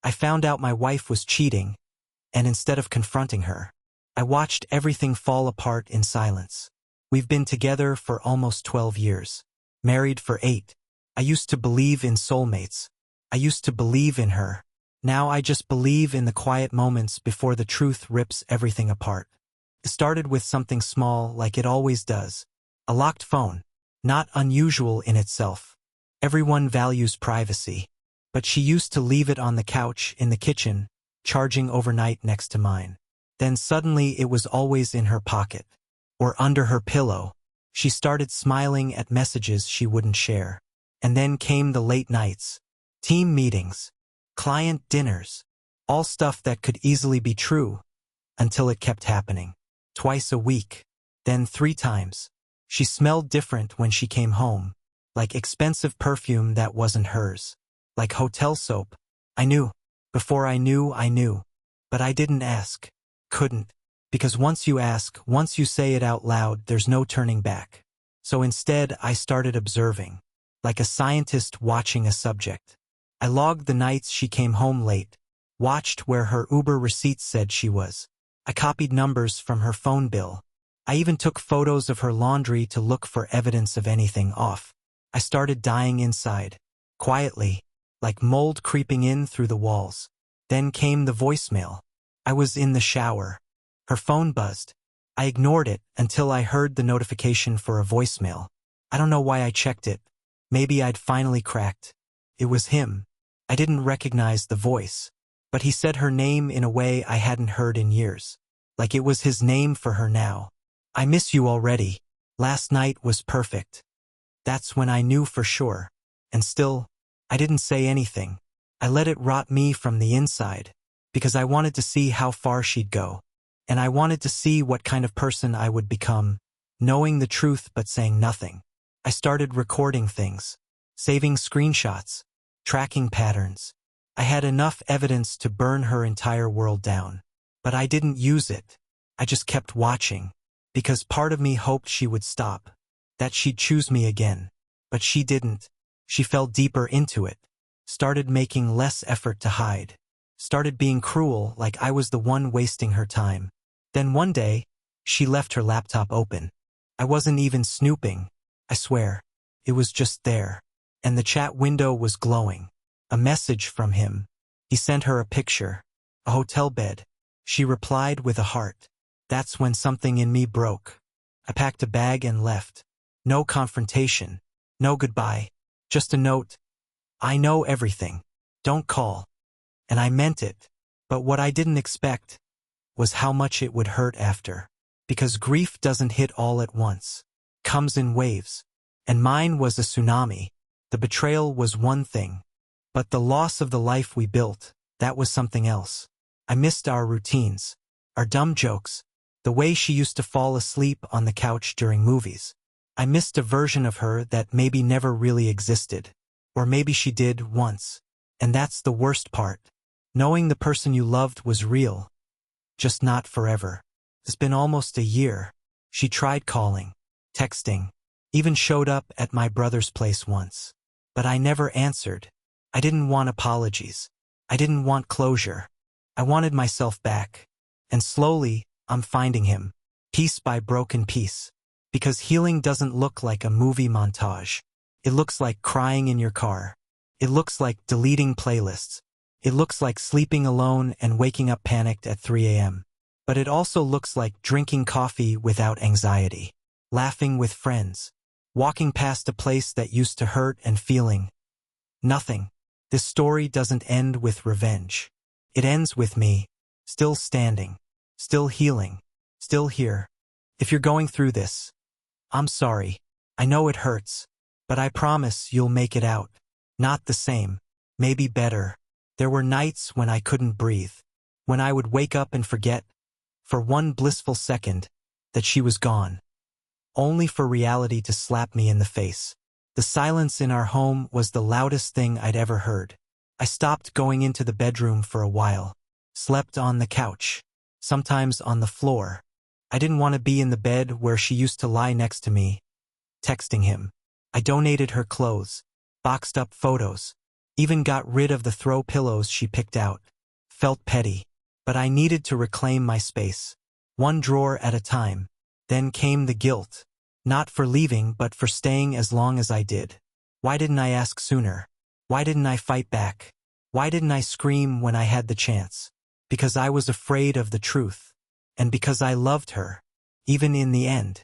I found out my wife was cheating, and instead of confronting her, I watched everything fall apart in silence. We've been together for almost 12 years, married for 8. I used to believe in soulmates. I used to believe in her. Now I just believe in the quiet moments before the truth rips everything apart. It started with something small, like it always does. A locked phone. Not unusual in itself. Everyone values privacy. But she used to leave it on the couch in the kitchen, charging overnight next to mine. Then suddenly it was always in her pocket. Or under her pillow. She started smiling at messages she wouldn't share. And then came the late nights. Team meetings. Client dinners. All stuff that could easily be true. Until it kept happening. Twice a week. Then 3 times. She smelled different when she came home. Like expensive perfume that wasn't hers. Like hotel soap. I knew. Before I knew, I knew. But I didn't ask. Couldn't. Because once you ask, once you say it out loud, there's no turning back. So instead, I started observing. Like a scientist watching a subject. I logged the nights she came home late. Watched where her Uber receipts said she was. I copied numbers from her phone bill. I even took photos of her laundry to look for evidence of anything off. I started dying inside. Quietly. Like mold creeping in through the walls. Then came the voicemail. I was in the shower. Her phone buzzed. I ignored it until I heard the notification for a voicemail. I don't know why I checked it. Maybe I'd finally cracked. It was him. I didn't recognize the voice. But he said her name in a way I hadn't heard in years. Like it was his name for her now. I miss you already. Last night was perfect. That's when I knew for sure. And still, I didn't say anything. I let it rot me from the inside. Because I wanted to see how far she'd go. And I wanted to see what kind of person I would become, knowing the truth but saying nothing. I started recording things. Saving screenshots. Tracking patterns. I had enough evidence to burn her entire world down. But I didn't use it. I just kept watching. Because part of me hoped she would stop. That she'd choose me again. But she didn't. She fell deeper into it. Started making less effort to hide. Started being cruel, like I was the one wasting her time. Then one day, she left her laptop open. I wasn't even snooping. I swear. It was just there. And the chat window was glowing. A message from him. He sent her a picture. A hotel bed. She replied with a heart. That's when something in me broke. I packed a bag and left. No confrontation. No goodbye. Just a note. I know everything. Don't call. And I meant it. But what I didn't expect was how much it would hurt after. Because grief doesn't hit all at once. Comes in waves. And mine was a tsunami. The betrayal was one thing. But the loss of the life we built, that was something else. I missed our routines. Our dumb jokes. The way she used to fall asleep on the couch during movies. I missed a version of her that maybe never really existed. Or maybe she did once. And that's the worst part. Knowing the person you loved was real. Just not forever. It's been almost a year. She tried calling, texting, even showed up at my brother's place once. But I never answered. I didn't want apologies. I didn't want closure. I wanted myself back. And slowly, I'm finding him. Piece by broken piece. Because healing doesn't look like a movie montage. It looks like crying in your car. It looks like deleting playlists. It looks like sleeping alone and waking up panicked at 3 a.m. But it also looks like drinking coffee without anxiety. Laughing with friends. Walking past a place that used to hurt and feeling nothing. This story doesn't end with revenge. It ends with me, still standing, still healing, still here. If you're going through this, I'm sorry. I know it hurts, but I promise you'll make it out. Not the same, maybe better. There were nights when I couldn't breathe, when I would wake up and forget, for one blissful second, that she was gone. Only for reality to slap me in the face. The silence in our home was the loudest thing I'd ever heard. I stopped going into the bedroom for a while. Slept on the couch. Sometimes on the floor. I didn't want to be in the bed where she used to lie next to me. Texting him. I donated her clothes. Boxed up photos. Even got rid of the throw pillows she picked out. Felt petty. But I needed to reclaim my space. One drawer at a time. Then came the guilt. Not for leaving, but for staying as long as I did. Why didn't I ask sooner? Why didn't I fight back? Why didn't I scream when I had the chance? Because I was afraid of the truth. And because I loved her. Even in the end.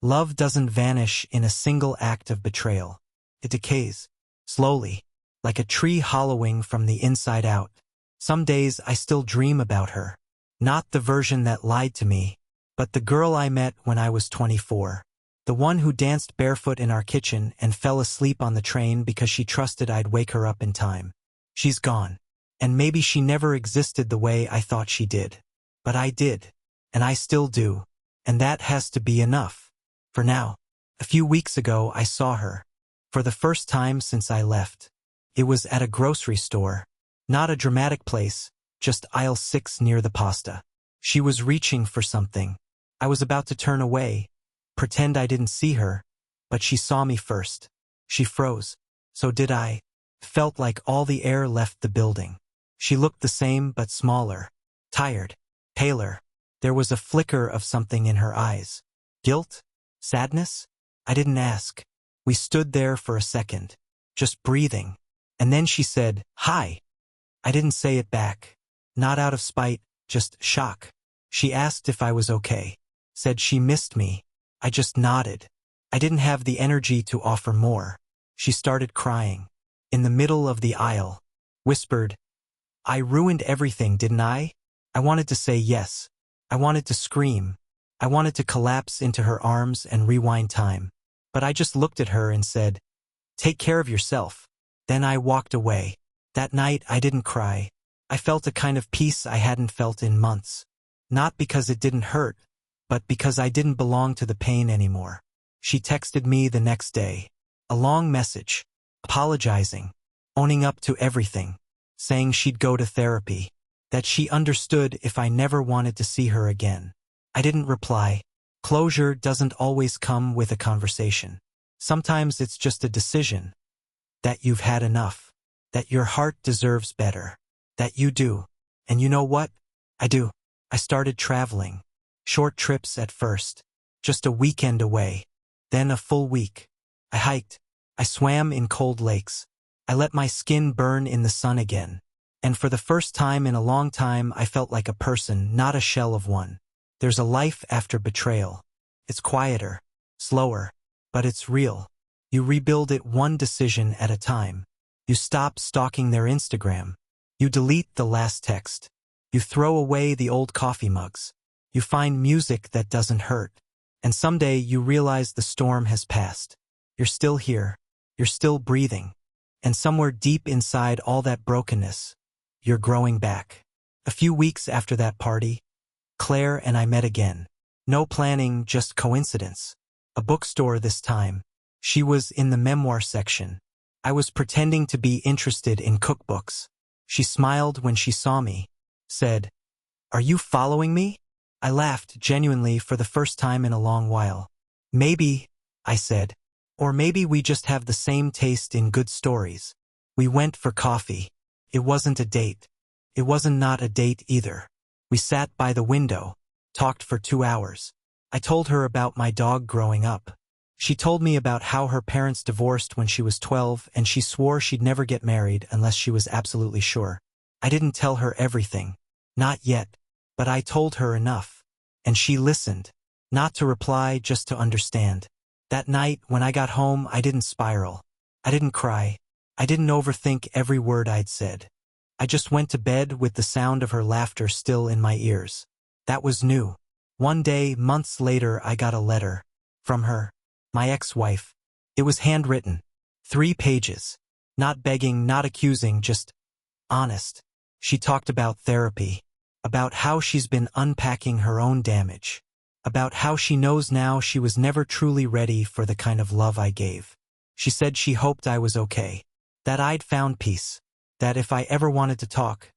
Love doesn't vanish in a single act of betrayal. It decays. Slowly. Like a tree hollowing from the inside out. Some days I still dream about her. Not the version that lied to me, but the girl I met when I was 24. The one who danced barefoot in our kitchen and fell asleep on the train because she trusted I'd wake her up in time. She's gone. And maybe she never existed the way I thought she did. But I did. And I still do. And that has to be enough. For now. A few weeks ago I saw her. For the first time since I left. It was at a grocery store. Not a dramatic place, just aisle 6 near the pasta. She was reaching for something. I was about to turn away, pretend I didn't see her, but she saw me first. She froze. So did I. Felt like all the air left the building. She looked the same but smaller. Tired. Paler. There was a flicker of something in her eyes. Guilt? Sadness? I didn't ask. We stood there for a second, just breathing. And then she said, "Hi." I didn't say it back. Not out of spite, just shock. She asked if I was okay. Said she missed me. I just nodded. I didn't have the energy to offer more. She started crying. In the middle of the aisle. Whispered, "I ruined everything, didn't I?" I wanted to say yes. I wanted to scream. I wanted to collapse into her arms and rewind time. But I just looked at her and said, "Take care of yourself." Then I walked away. That night I didn't cry. I felt a kind of peace I hadn't felt in months. Not because it didn't hurt, but because I didn't belong to the pain anymore. She texted me the next day. A long message. Apologizing. Owning up to everything. Saying she'd go to therapy. That she understood if I never wanted to see her again. I didn't reply. Closure doesn't always come with a conversation. Sometimes it's just a decision. That you've had enough. That your heart deserves better. That you do. And you know what? I do. I started traveling. Short trips at first. Just a weekend away. Then a full week. I hiked. I swam in cold lakes. I let my skin burn in the sun again. And for the first time in a long time I felt like a person, not a shell of one. There's a life after betrayal. It's quieter. Slower. But it's real. You rebuild it one decision at a time. You stop stalking their Instagram. You delete the last text. You throw away the old coffee mugs. You find music that doesn't hurt. And someday you realize the storm has passed. You're still here. You're still breathing. And somewhere deep inside all that brokenness, you're growing back. A few weeks after that party, Claire and I met again. No planning, just coincidence. A bookstore this time. She was in the memoir section. I was pretending to be interested in cookbooks. She smiled when she saw me. Said, "Are you following me?" I laughed genuinely for the first time in a long while. "Maybe," I said. "Or maybe we just have the same taste in good stories." We went for coffee. It wasn't a date. It wasn't not a date either. We sat by the window, talked for 2 hours. I told her about my dog growing up. She told me about how her parents divorced when she was 12 and she swore she'd never get married unless she was absolutely sure. I didn't tell her everything. Not yet. But I told her enough. And she listened. Not to reply, just to understand. That night, when I got home, I didn't spiral. I didn't cry. I didn't overthink every word I'd said. I just went to bed with the sound of her laughter still in my ears. That was new. One day, months later, I got a letter. From her. My ex-wife. It was handwritten. 3 pages. Not begging, not accusing, just honest. She talked about therapy. About how she's been unpacking her own damage. About how she knows now she was never truly ready for the kind of love I gave. She said she hoped I was okay. That I'd found peace. That if I ever wanted to talk,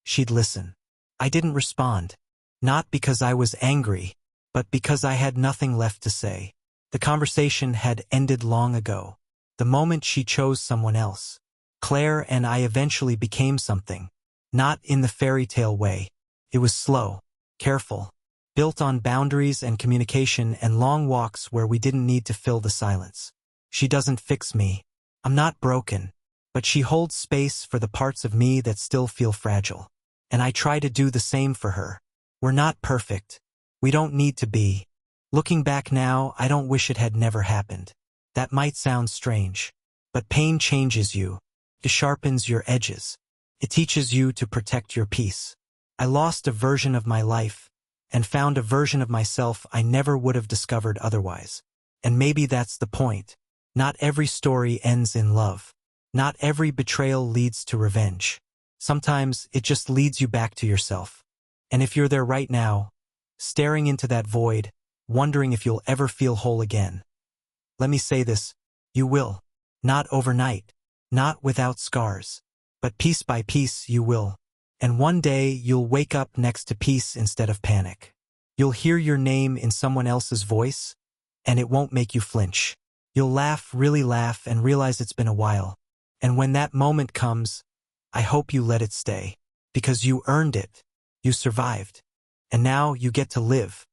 she'd listen. I didn't respond. Not because I was angry, but because I had nothing left to say. The conversation had ended long ago. The moment she chose someone else. Claire and I eventually became something. Not in the fairy tale way. It was slow, careful, built on boundaries and communication and long walks where we didn't need to fill the silence. She doesn't fix me. I'm not broken, but she holds space for the parts of me that still feel fragile. And I try to do the same for her. We're not perfect. We don't need to be. Looking back now, I don't wish it had never happened. That might sound strange, but pain changes you. It sharpens your edges. It teaches you to protect your peace. I lost a version of my life and found a version of myself I never would have discovered otherwise. And maybe that's the point. Not every story ends in love. Not every betrayal leads to revenge. Sometimes it just leads you back to yourself. And if you're there right now, staring into that void, wondering if you'll ever feel whole again, let me say this, you will. Not overnight, not without scars, but piece by piece you will. And one day you'll wake up next to peace instead of panic. You'll hear your name in someone else's voice, and it won't make you flinch. You'll laugh, really laugh, and realize it's been a while. And when that moment comes, I hope you let it stay. Because you earned it. You survived. And now you get to live.